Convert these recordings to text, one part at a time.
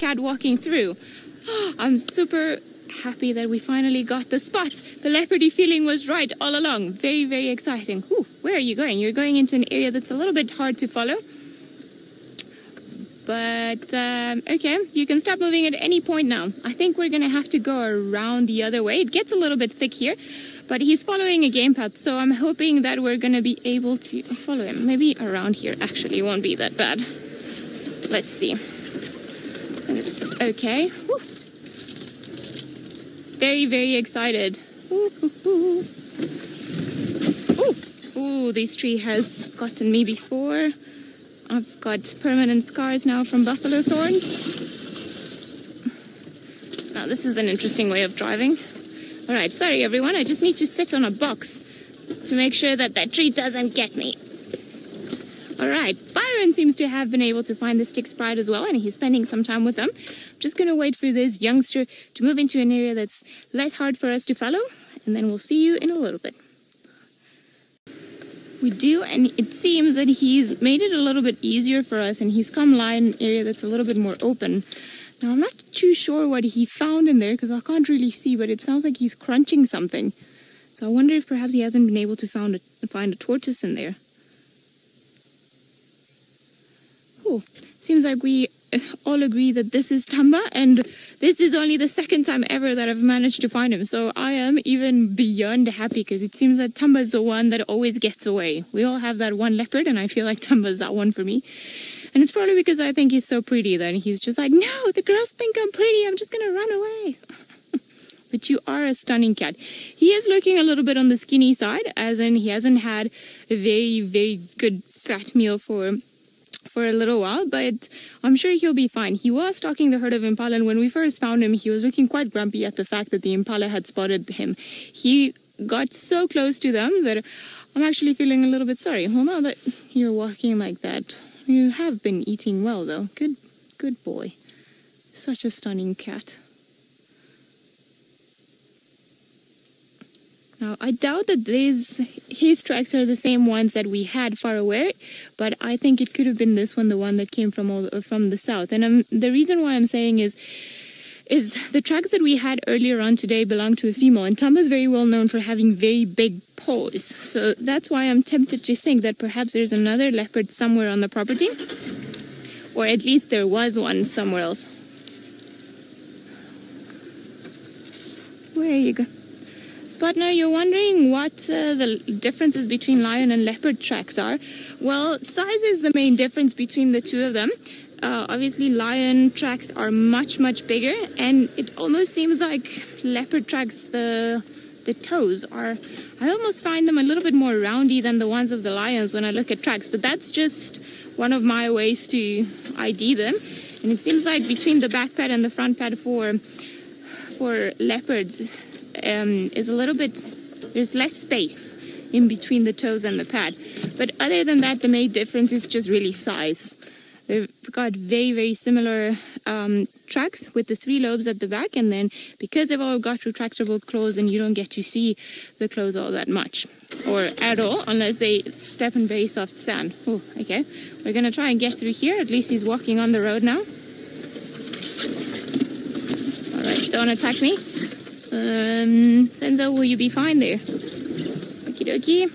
cat walking through. I'm super happy that we finally got the spots. The leopardy feeling was right all along. Very, very exciting. Ooh, where are you going? You're going into an area that's a little bit hard to follow. But, okay, you can stop moving at any point now. I think we're going to have to go around the other way. It gets a little bit thick here, but he's following a game path, so I'm hoping that we're going to be able to follow him. Maybe around here, actually, won't be that bad. Let's see. And it's okay. Woo. Very, very excited. Ooh, ooh, ooh. Ooh. Ooh, this tree has gotten me before. I've got permanent scars now from buffalo thorns. Now, this is an interesting way of driving. All right, sorry, everyone. I just need to sit on a box to make sure that that tree doesn't get me. All right, Byron seems to have been able to find the stick sprite as well, and he's spending some time with them. I'm just going to wait for this youngster to move into an area that's less hard for us to follow, and then we'll see you in a little bit. We do, and it seems that he's made it a little bit easier for us, and he's come lie in an area that's a little bit more open. Now, I'm not too sure what he found in there, because I can't really see, but it sounds like he's crunching something. So I wonder if perhaps he hasn't been able to find a tortoise in there. Oh, seems like we all agree that this is Thamba, and this is only the second time ever that I've managed to find him. So I am even beyond happy, because it seems that Thamba is the one that always gets away. We all have that one leopard, and I feel like Thamba is that one for me. And it's probably because I think he's so pretty that he's just like, no, the girls think I'm pretty, I'm just going to run away. But you are a stunning cat. He is looking a little bit on the skinny side, as in he hasn't had a very, very good fat meal for a little while, but I'm sure he'll be fine. He was stalking the herd of impala, and when we first found him, he was looking quite grumpy at the fact that the impala had spotted him. He got so close to them that I'm actually feeling a little bit sorry. Well, now that you're walking like that, you have been eating well, though. Good boy. Such a stunning cat. Now, I doubt that his tracks are the same ones that we had far away, but I think it could have been this one, the one that came from the south. And the reason why I'm saying is the tracks that we had earlier on today belong to a female, and Thamba is very well known for having very big paws. So that's why I'm tempted to think that perhaps there's another leopard somewhere on the property, or at least there was one somewhere else. Where you go? Spotner, you're wondering what the differences between lion and leopard tracks are. Well, size is the main difference between the two of them. Obviously, lion tracks are much, much bigger, and it almost seems like leopard tracks, the toes are, I almost find them a little bit more roundy than the ones of the lions when I look at tracks, but that's just one of my ways to ID them. And it seems like between the back pad and the front pad for leopards, is a little bit, there's less space in between the toes and the pad. But other than that, the main difference is just really size. They've got very, very similar tracks with the 3 lobes at the back, and then because they've all got retractable claws, and you don't get to see the claws all that much, or at all, unless they step in very soft sand. Oh, okay. We're going to try and get through here. At least he's walking on the road now. All right, don't attack me. Senzo, will you be fine there? Okie dokie.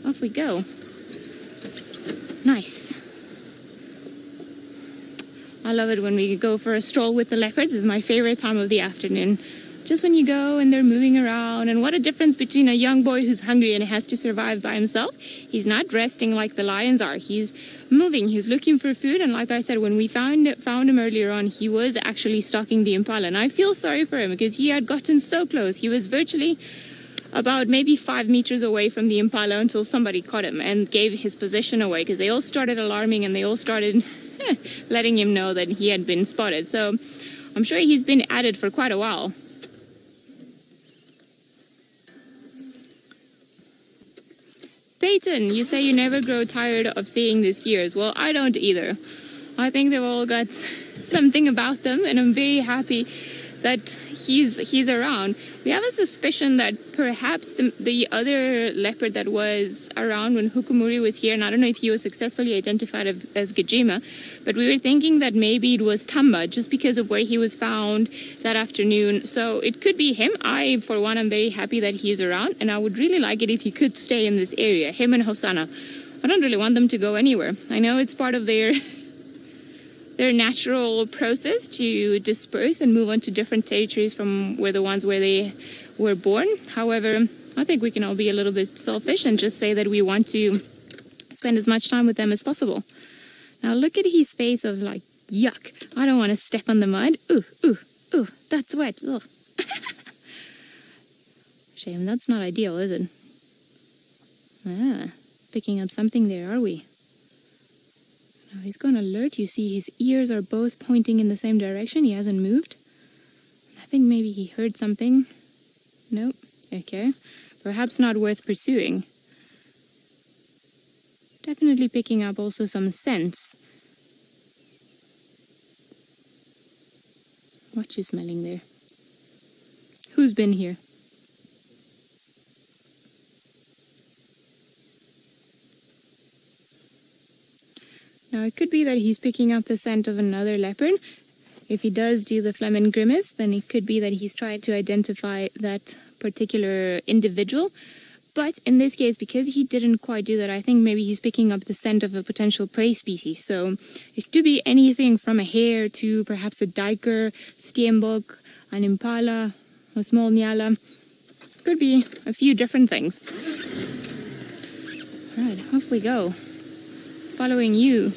Off we go. Nice. I love it when we go for a stroll with the leopards. It's my favorite time of the afternoon. Just when you go and they're moving around, and what a difference between a young boy who's hungry and has to survive by himself. He's not resting like the lions are. He's moving. He's looking for food, and like I said, when we found him earlier on, he was actually stalking the impala, and I feel sorry for him because he had gotten so close. He was virtually about maybe 5 meters away from the impala until somebody caught him and gave his position away, because they all started alarming and they all started letting him know that he had been spotted. So I'm sure he's been at it for quite a while. Peyton, you say you never grow tired of seeing these ears. Well, I don't either. I think they've all got something about them, and I'm very happy that he's around. We have a suspicion that perhaps the other leopard that was around when Hukumuri was here, and I don't know if he was successfully identified as Djuma, but we were thinking that maybe it was Thamba, just because of where he was found that afternoon. So it could be him. I, for one, am very happy that he's around, and I would really like it if he could stay in this area, him and Hosanna. I don't really want them to go anywhere. I know it's part of their natural process to disperse and move on to different territories from where they were born. However, I think we can all be a little bit selfish and just say that we want to spend as much time with them as possible. Now look at his face of like, yuck, I don't want to step on the mud. Ooh, ooh, ooh, that's wet. Ugh. Shame, that's not ideal, is it? Picking up something there, are we? Now he's gone alert. You see his ears are both pointing in the same direction. He hasn't moved. I think maybe he heard something. Nope. Okay. Perhaps not worth pursuing. Definitely picking up also some scents. What you smelling there? Who's been here? Now, it could be that he's picking up the scent of another leopard. If he does do the Flehmen grimace, then it could be that he's trying to identify that particular individual. But in this case, because he didn't quite do that, I think maybe he's picking up the scent of a potential prey species. So it could be anything from a hare to perhaps a duiker, steenbok, an impala, a small nyala. Could be a few different things. All right, off we go. Following you.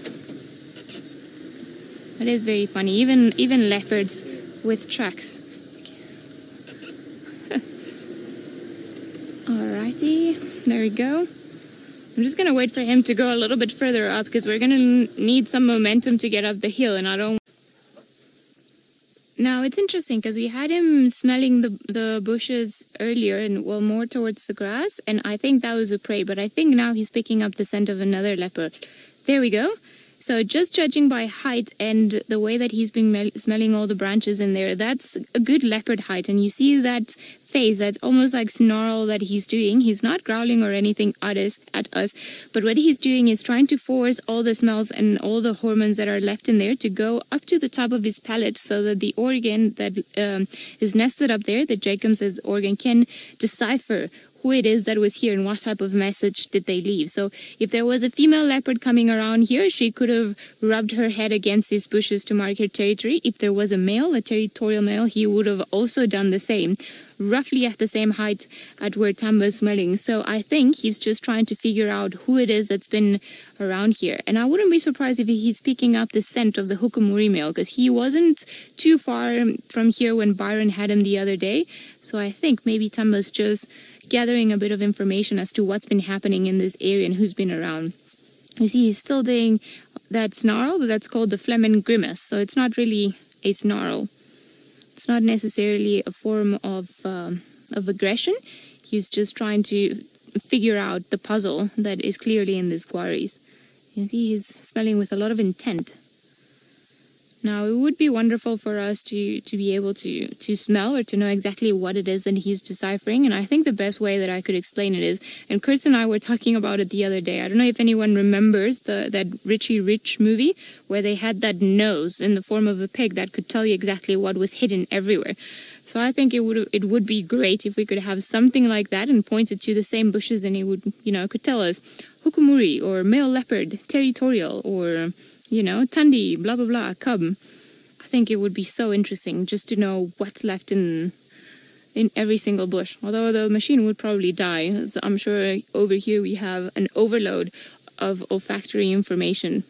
That is very funny. Even leopards with tracks. Alrighty, there we go. I'm just gonna wait for him to go a little bit further up because we're gonna need some momentum to get up the hill, and I don't. Now it's interesting because we had him smelling the bushes earlier, and well, more towards the grass, and I think that was a prey. But I think now he's picking up the scent of another leopard. There we go. So just judging by height and the way that he's been smelling all the branches in there, that's a good leopard height. And you see that face, that's almost like snarl that he's doing. He's not growling or anything at us, but what he's doing is trying to force all the smells and all the hormones that are left in there to go up to the top of his palate, so that the organ that is nested up there, the Jacobs' organ, can decipher who it is that was here and what type of message did they leave. So if there was a female leopard coming around here, she could have rubbed her head against these bushes to mark her territory. If there was a male, a territorial male, he would have also done the same, roughly at the same height at where Thamba is smelling. So I think he's just trying to figure out who it is that's been around here. And I wouldn't be surprised if he's picking up the scent of the Hukumuri male, because he wasn't too far from here when Byron had him the other day. So I think maybe Thamba's just gathering a bit of information as to what's been happening in this area and who's been around. You see, he's still doing that snarl, but that's called the Flehmen grimace. So it's not really a snarl. It's not necessarily a form of aggression. He's just trying to figure out the puzzle that is clearly in these quarries. You see, he's smelling with a lot of intent. Now, it would be wonderful for us to be able to smell or to know exactly what it is that he's deciphering. And I think the best way that I could explain it is, and Chris and I were talking about it the other day, I don't know if anyone remembers that Richie Rich movie where they had that nose in the form of a pig that could tell you exactly what was hidden everywhere. So I think it would be great if we could have something like that and point it to the same bushes, and it would, could tell us Hukumuri or male leopard, territorial, or Tundi, blah, blah, blah, cub. I think it would be so interesting just to know what's left in every single bush. Although the machine would probably die, as I'm sure over here we have an overload of olfactory information.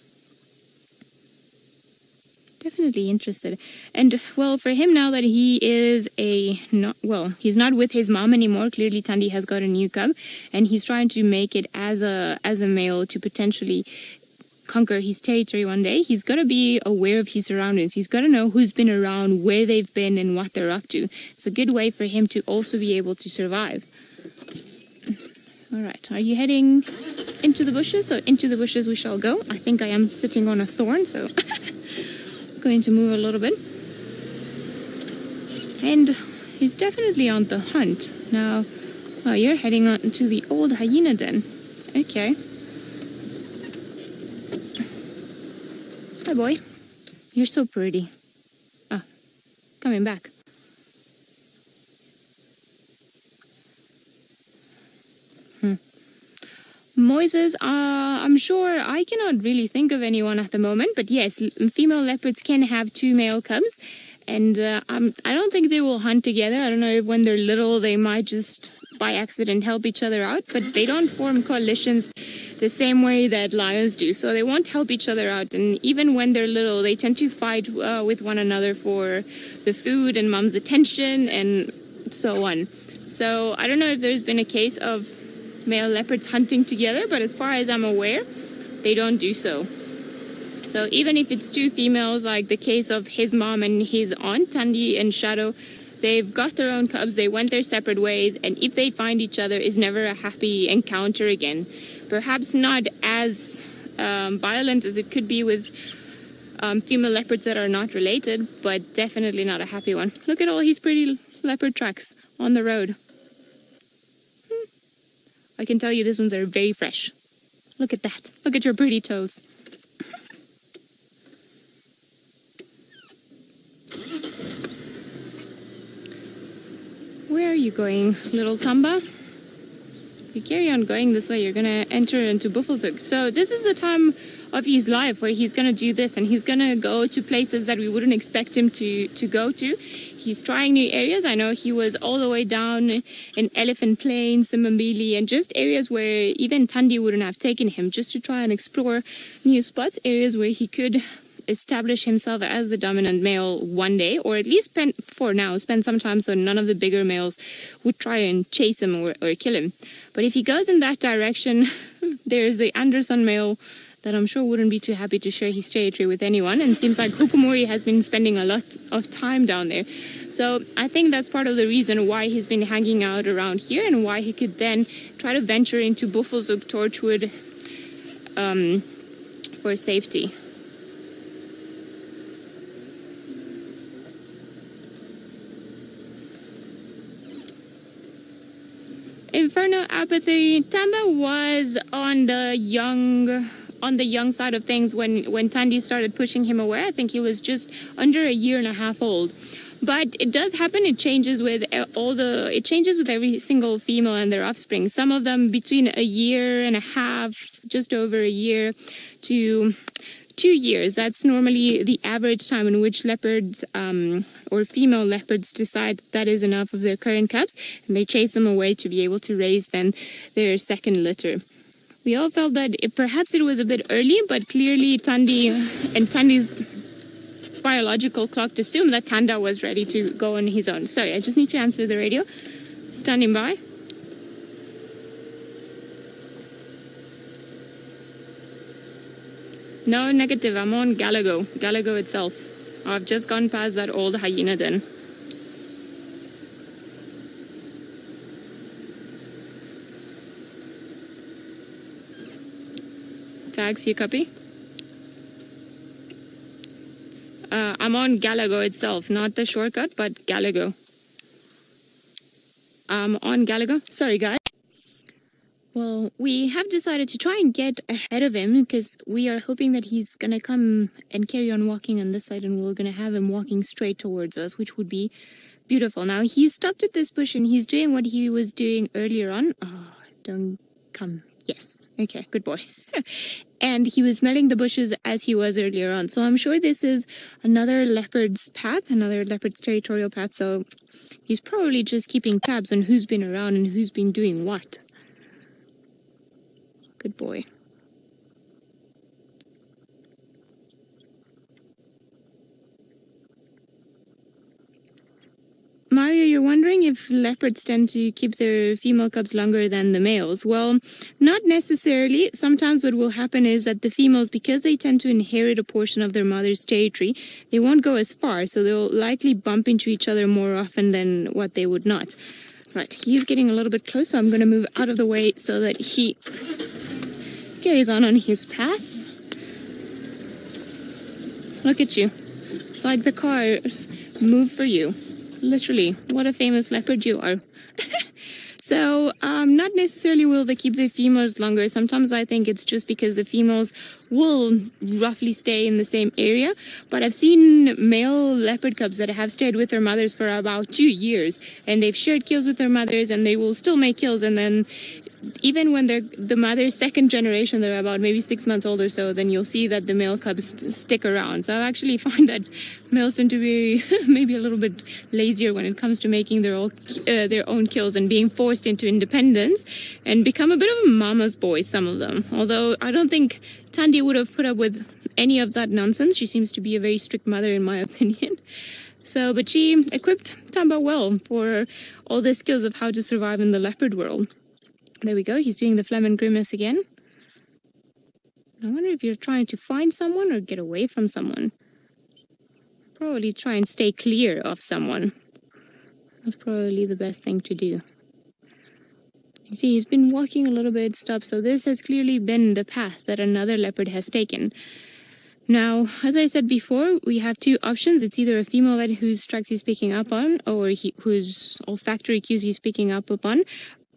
Definitely interested. And, well, for him now that he is he's not with his mom anymore. Clearly, Tundi has got a new cub, and he's trying to make it as a male to potentially conquer his territory one day. He's got to be aware of his surroundings. He's got to know who's been around, where they've been, and what they're up to. It's a good way for him to also be able to survive. All right, are you heading into the bushes? So into the bushes we shall go. I think I am sitting on a thorn, so I'm going to move a little bit. And he's definitely on the hunt. Now, oh, you're heading on to the old hyena den. Okay. Hi, boy. You're so pretty. Ah, coming back. Moises, I'm sure I cannot really think of anyone at the moment, but yes, female leopards can have 2 male cubs, and I don't think they will hunt together. I don't know if when they're little they might just by accident help each other out, but they don't form coalitions the same way that lions do, so they won't help each other out. And even when they're little, they tend to fight with one another for the food and mom's attention and so on. So I don't know if there's been a case of male leopards hunting together, but as far as I'm aware, they don't do so. So even if it's 2 females, like the case of his mom and his aunt, Tandy and Shadow, they've got their own cubs, they went their separate ways, and if they find each other, it's never a happy encounter again. Perhaps not as violent as it could be with female leopards that are not related, but definitely not a happy one. Look at all his pretty leopard tracks on the road. I can tell you this ones are very fresh. Look at that. Look at your pretty toes. Where are you going, little Thamba? If you carry on going this way, you're going to enter into Buffelshoek. So this is the time of his life where he's going to do this, and he's going to go to places that we wouldn't expect him to go to. He's trying new areas. I know he was all the way down in Elephant Plains, Simbambili, and just areas where even Tandy wouldn't have taken him, just to try and explore new spots, areas where he could establish himself as the dominant male one day, or at least spend some time so none of the bigger males would try and chase him or kill him. But if he goes in that direction, there's the Anderson male that I'm sure wouldn't be too happy to share his territory with anyone, and it seems like Hukumuri has been spending a lot of time down there. So I think that's part of the reason why he's been hanging out around here, and why he could then try to venture into Buffelshoek, Torchwood for safety. Inferno Apathy. Thamba was on the young side of things when Tandy started pushing him away. I think he was just under a year and a half old. But it does happen. It changes with every single female and their offspring. Some of them between a year and a half, just over a year, to 2 years. That's normally the average time in which leopards or female leopards decide that is enough of their current cubs, and they chase them away to be able to raise then their second litter. We all felt that perhaps it was a bit early, but clearly Tandy's biological clock assumed that Thanda was ready to go on his own. Sorry, I just need to answer the radio. Standing by. No, negative. I'm on Galago. Galago itself. I've just gone past that old hyena den. Tags, you copy? I'm on Galago itself, not the shortcut, but Galago. I'm on Galago. Sorry, guys. Well, we have decided to try and get ahead of him, because we are hoping that he's going to come and carry on walking on this side, and we're going to have him walking straight towards us, which would be beautiful. Now, he's stopped at this bush, and he's doing what he was doing earlier on. Oh, don't come. Yes. Okay, good boy. And he was smelling the bushes as he was earlier on. So I'm sure this is another leopard's path, another leopard's territorial path. So he's probably just keeping tabs on who's been around and who's been doing what. Good boy. Mario, you're wondering if leopards tend to keep their female cubs longer than the males. Well, not necessarily. Sometimes what will happen is that the females, because they tend to inherit a portion of their mother's territory, they won't go as far, so they'll likely bump into each other more often than what they would not. Right, he's getting a little bit close, so I'm going to move out of the way so that he carries on his path. Look at you. It's like the cars move for you. literally, what a famous leopard you are. So, not necessarily will they keep the females longer. Sometimes I think it's just because the females will roughly stay in the same area. But I've seen male leopard cubs that have stayed with their mothers for about 2 years. And they've shared kills with their mothers and they will still make kills. And then even when they're the mother's second generation, they're about maybe 6 months old or so, then you'll see that the male cubs stick around. So I actually find that males tend to be maybe a little bit lazier when it comes to making their own kills and being forced into independence and become a bit of a mama's boy, some of them. Although I don't think Thandi would have put up with any of that nonsense. She seems to be a very strict mother in my opinion. So, but she equipped Thamba well for all the skills of how to survive in the leopard world. There we go. He's doing the phlegm and grimace again. I wonder if you're trying to find someone or get away from someone. Probably try and stay clear of someone. That's probably the best thing to do. You see, he's been walking a little bit, stopped, so this has clearly been the path that another leopard has taken. Now, as I said before, we have two options. It's either a female whose tracks he's picking up on, or whose olfactory cues he's picking up upon.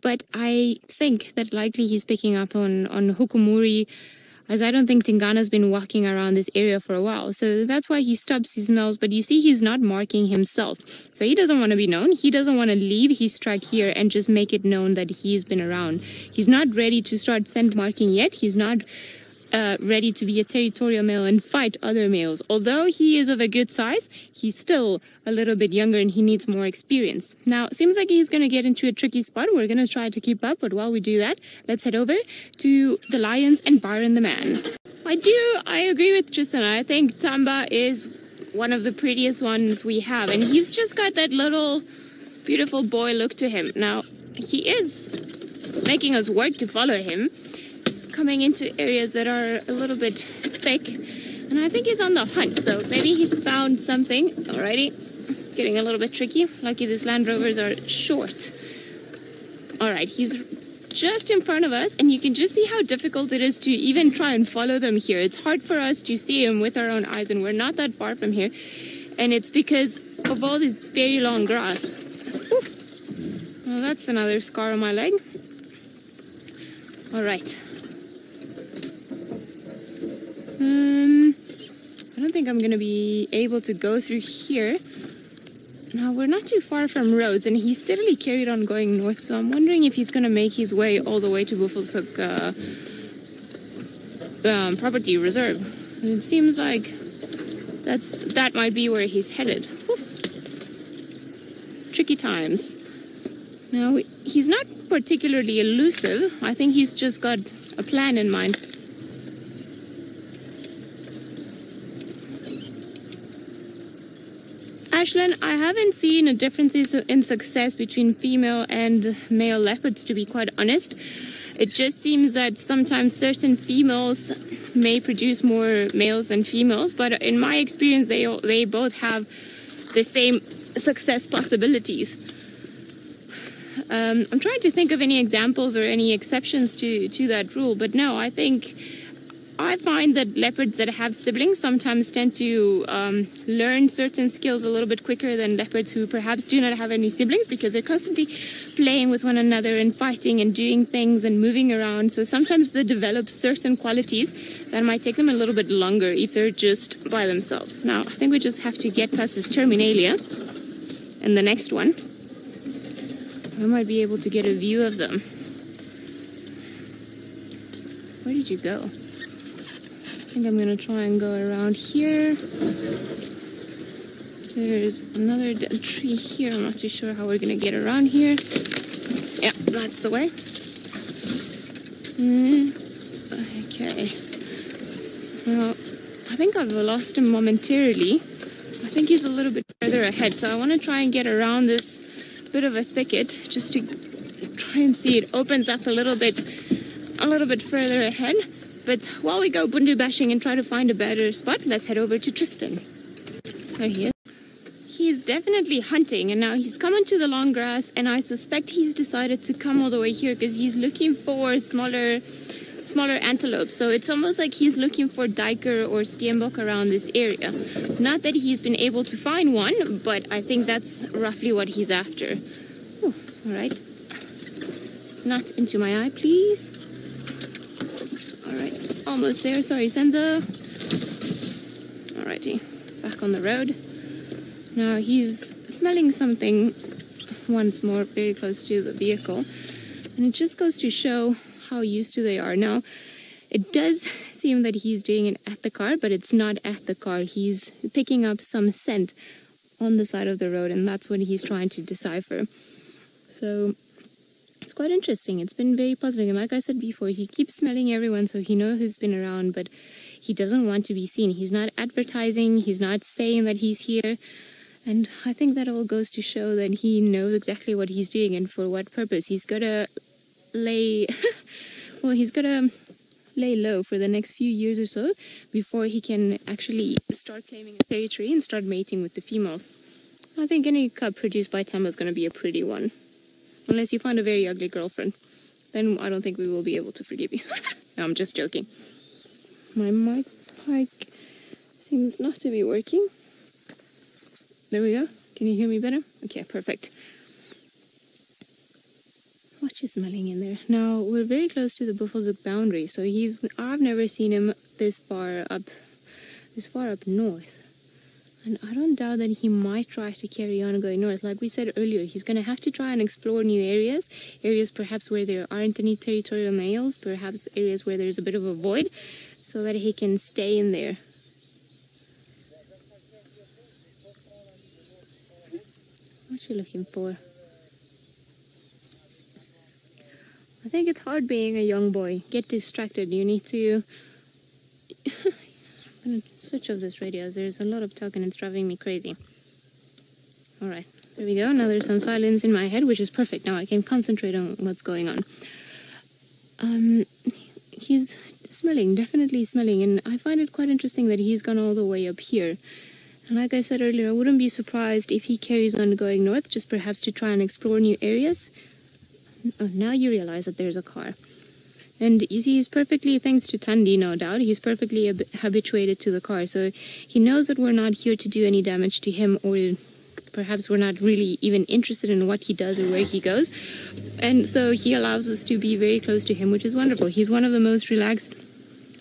But I think that likely he's picking up on Hukumuri, as I don't think Tingana's been walking around this area for a while. So that's why he stops, he smells, but you see he's not marking himself. So he doesn't want to be known. He doesn't want to leave his track here and just make it known that he's been around. He's not ready to start scent marking yet. He's not ready to be a territorial male and fight other males. Although he is of a good size, he's still a little bit younger and he needs more experience. Now, seems like he's going to get into a tricky spot. We're going to try to keep up, but while we do that, let's head over to the lions and Byron the man. I agree with Tristan. I think Thamba is one of the prettiest ones we have, and he's just got that little beautiful boy look to him. Now, he is making us work to follow him. Coming into areas that are a little bit thick, and I think he's on the hunt, so maybe he's found something. Alrighty, it's getting a little bit tricky. Lucky these Land Rovers are short. Alright, he's just in front of us, and you can just see how difficult it is to even try and follow them here. It's hard for us to see him with our own eyes, and we're not that far from here, and it's because of all this very long grass. Ooh. Well, that's another scar on my leg. Alright. I don't think I'm going to be able to go through here. Now, we're not too far from roads, and he's steadily carried on going north, so I'm wondering if he's going to make his way all the way to Buffelshoek Property Reserve. And it seems like that might be where he's headed. Whew. Tricky times. Now, he's not particularly elusive. I think he's just got a plan in mind. Ashlyn, I haven't seen a difference in success between female and male leopards, to be quite honest. It just seems that sometimes certain females may produce more males than females, but in my experience, they both have the same success possibilities. I'm trying to think of any examples or any exceptions to that rule, but no, I find that leopards that have siblings sometimes tend to learn certain skills a little bit quicker than leopards who perhaps do not have any siblings, because they're constantly playing with one another and fighting and doing things and moving around. So sometimes they develop certain qualities that might take them a little bit longer if they're just by themselves. Now, I think we just have to get past this Terminalia and the next one. I might be able to get a view of them. Where did you go? I think I'm going to try and go around here. There's another dead tree here. I'm not too sure how we're going to get around here. Yeah, that's the way. Okay. Well, I think I've lost him momentarily. I think he's a little bit further ahead, so I want to try and get around this bit of a thicket just to try and see. It opens up a little bit further ahead. But while we go bundu bashing and try to find a better spot, let's head over to Tristan. There he is. He's definitely hunting, and now he's come into the long grass, and I suspect he's decided to come all the way here because he's looking for smaller smaller antelope. So it's almost like he's looking for duiker or steenbok around this area. Not that he's been able to find one, but I think that's roughly what he's after. Ooh, all right. Not into my eye, please. All right, almost there. Sorry, Senzo. Alrighty, back on the road. Now he's smelling something once more very close to the vehicle. And it just goes to show how used to they are. Now, it does seem that he's doing it at the car, but it's not at the car. He's picking up some scent on the side of the road, and that's what he's trying to decipher. So it's quite interesting. It's been very positive. And like I said before, he keeps smelling everyone, so he knows who's been around, but he doesn't want to be seen. He's not advertising. He's not saying that he's here. And I think that all goes to show that he knows exactly what he's doing and for what purpose. He's got to lay... well, he's got to lay low for the next few years or so before he can actually start claiming a territory and start mating with the females. I think any cub produced by Thamba is going to be a pretty one. Unless you find a very ugly girlfriend. Then I don't think we will be able to forgive you. No, I'm just joking. My mic seems not to be working. There we go. Can you hear me better? Okay, perfect. What you smelling in there? Now, we're very close to the Buffelshoek boundary, so I've never seen him this far up north. And I don't doubt that he might try to carry on going north. Like we said earlier, he's going to have to try and explore new areas perhaps where there aren't any territorial males, perhaps areas where there's a bit of a void, so that he can stay in there. What you looking for? I think it's hard being a young boy. Get distracted. You need to... I'm going to switch off this radio. There's a lot of talking and it's driving me crazy. Alright, there we go. Now there's some silence in my head, which is perfect. Now I can concentrate on what's going on. He's smelling, definitely smelling. And I find it quite interesting that he's gone all the way up here. And like I said earlier, I wouldn't be surprised if he carries on going north, just perhaps to try and explore new areas. Oh, now you realize that there's a car. And you see, he's perfectly, thanks to Thandi, no doubt, he's perfectly habituated to the car. So he knows that we're not here to do any damage to him, or perhaps we're not really even interested in what he does or where he goes. And so he allows us to be very close to him, which is wonderful. He's one of the most relaxed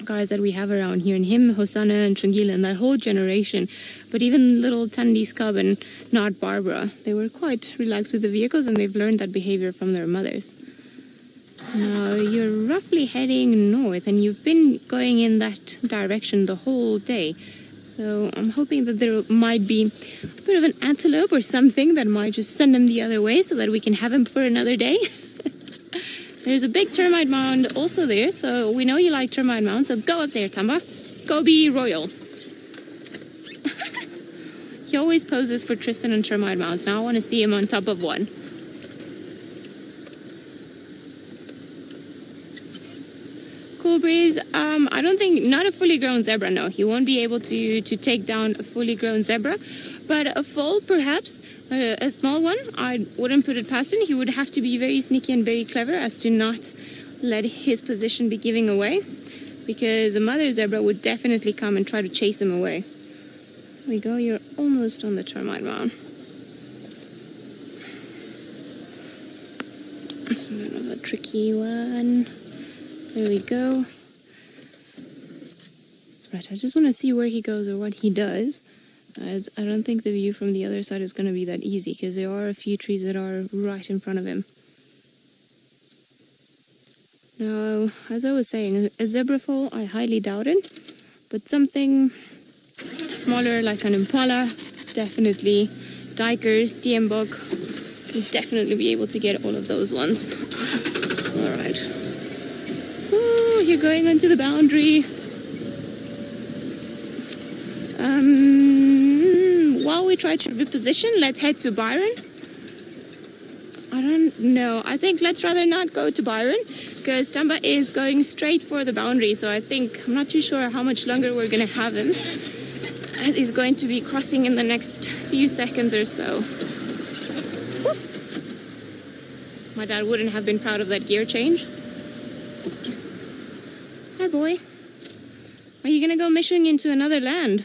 guys that we have around here, and him, Hosanna and Chungila and that whole generation, but even little Thandi's cub and not Barbara, they were quite relaxed with the vehicles, and they've learned that behavior from their mothers. Now you're roughly heading north, and you've been going in that direction the whole day, so I'm hoping that there might be a bit of an antelope or something that might just send him the other way so that we can have him for another day. There's a big termite mound also there, so we know you like termite mounds, so go up there, Thamba. Go be royal. He always poses for Tristan and termite mounds. Now I want to see him on top of one. Cool breeze. I don't think, not a fully grown zebra, no. He won't be able to take down a fully grown zebra, but a foal perhaps. A small one, I wouldn't put it past him. He would have to be very sneaky and very clever as to not let his position be giving away, because a mother zebra would definitely come and try to chase him away. There we go, you're almost on the termite mound. That's a bit of a tricky one. There we go. Right, I just want to see where he goes or what he does, as I don't think the view from the other side is going to be that easy, because there are a few trees that are right in front of him. Now, as I was saying, a zebra foal, I highly doubt it, but something smaller like an impala, definitely. Dikers, steenbok, you'll definitely be able to get all of those ones. Alright. Ooh, you're going onto the boundary. While we try to reposition, let's head to Byron. I don't know. I think let's rather not go to Byron, because Thamba is going straight for the boundary. So I think, I'm not too sure how much longer we're going to have him, as he's going to be crossing in the next few seconds or so. Woo. My dad wouldn't have been proud of that gear change. boy? Are you gonna go mission into another land?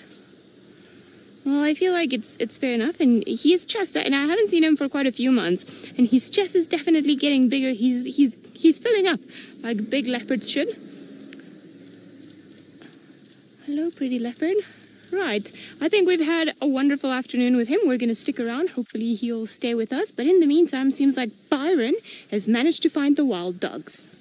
Well, I feel like it's fair enough, and his chest, and I haven't seen him for quite a few months, and his chest is definitely getting bigger. He's filling up, like big leopards should. Hello, pretty leopard. Right, I think we've had a wonderful afternoon with him. We're going to stick around. Hopefully he'll stay with us, but in the meantime, seems like Byron has managed to find the wild dogs.